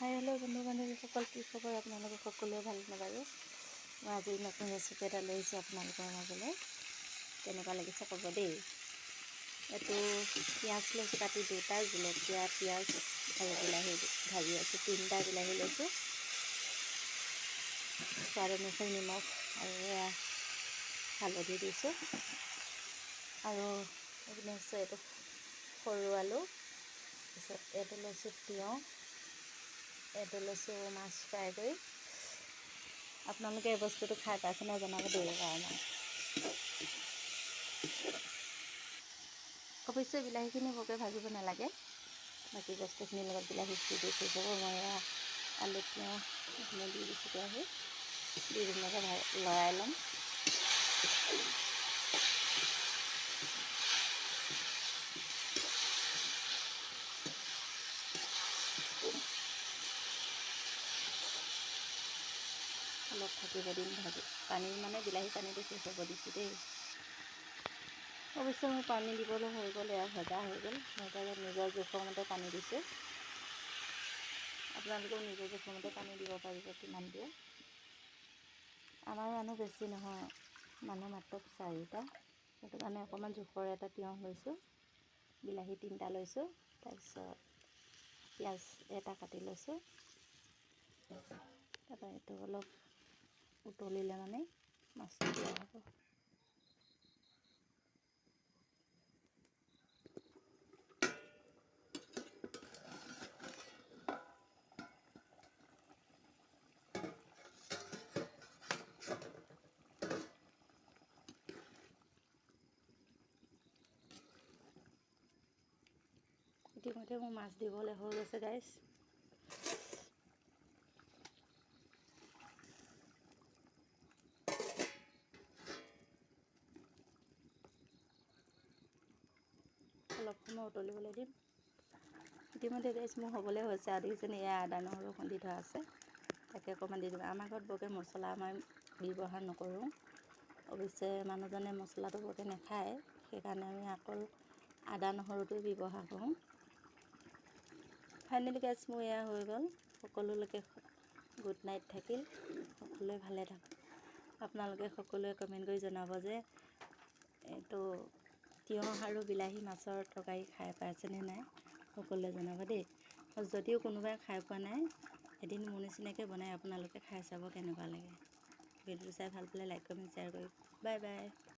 Hi hello' বন্ধু বান্ধৱীসকল, কি খবৰ? আপোনালোকে সকলোৱে ভাল নাপায়। মই আজি নতুন ৰেচিপি এটা লৈ আহিছোঁ আপোনালোকৰ মাজলৈ। কেনেকুৱা লাগিছে ক'ব দেই। এইটো পিঁয়াজ লৈছোঁ কাটি, দুটা জলকীয়া, পিঁয়াজ আৰু বিলাহী ভাজি আছোঁ। 3টা বিলাহী লৈছোঁ, সোৱাদ অনুসৰি নিমখ আৰু এয়া হালধি দিছোঁ। আৰু এইপিনে আছে এইটো সৰু আলু, তাৰপিছত এইটো লৈছোঁ তিয়ঁহ, এইটো লৈছোঁ মাছ ফ্ৰাই কৰি। আপোনালোকে এই বস্তুটো খাই পাইছেনে জনাব দেই। কাৰণে অৱশ্যে বিলাহীখিনি বৰকৈ ভাজিব নালাগে, বাকী বস্তুখিনিৰ লগত বিলাহী দি দিছোঁ। মই আলু তিয়ঁহ এইখিনি দি দিছোঁ। কেৰাহী দি ধুনীয়াকৈ লৰাই ল'ম। অলপ থাকিব দিম ভাজি। পানী মানে বিলাহী পানীটো শেষ হ'ব দিছোঁ দেই। অৱশ্যে মোৰ পানী দিবলৈ হৈ গ'ল, এয়া ভজা হৈ গ'ল। মই এতিয়া নিজৰ জোখৰ মতে পানী দিছোঁ। আপোনালোকেও নিজৰ জোখৰ মতে পানী দিব পাৰিব, কিমান দিয়ে। আমাৰ মানুহ বেছি নহয়, মানুহ মাত্ৰ 4টা। সেইটো কাৰণে অকণমান জোখৰ এটা তিয়ঁহ লৈছোঁ, বিলাহী 3টা লৈছোঁ, তাৰপিছত পিঁয়াজ এটা কাটি লৈছোঁ। তাৰপৰা এইটো অলপ উতলিলে মানে মাছটো দিয়া হ'ব। ইতিমধ্যে মোৰ মাছ দিবলৈ হৈ গৈছে গাইছ। অলপ সময় উতলিবলৈ দিম। ইতিমধ্যে গাইছ মোৰ হ'বলৈ হৈছে। দেখিছেনে, এয়া আদা নহৰু খুন্দি থোৱা আছে, তাকে অকণমান দি দিম। আমাৰ ঘৰত বৰকৈ মছলা মই ব্যৱহাৰ নকৰোঁ। অৱশ্যে মানুহজনে মছলাটো বৰকৈ নাখায়, সেইকাৰণে আমি অকল আদা নহৰুটো ব্যৱহাৰ কৰোঁ। ফাইনেলি গাইছ মোৰ এয়া হৈ গ'ল। সকলোলৈকে গুড নাইট থাকিল। সকলোৱে ভালে থাকক। আপোনালোকে সকলোৱে কমেণ্ট কৰি জনাব যে এইটো তিয়ঁহ আৰু বিলাহী মাছৰ তৰকাৰী খাই পাইছেনে নাই, সকলোৱে জনাব দেই। আৰু যদিও কোনোবাই খাই পোৱা নাই, এদিন মোৰ নিচিনাকৈ বনাই আপোনালোকে খাই চাব কেনেকুৱা লাগে। ভিডিঅ'টো চাই ভাল পালে লাইক কমেণ্ট শ্বেয়াৰ কৰিব। Bye bye.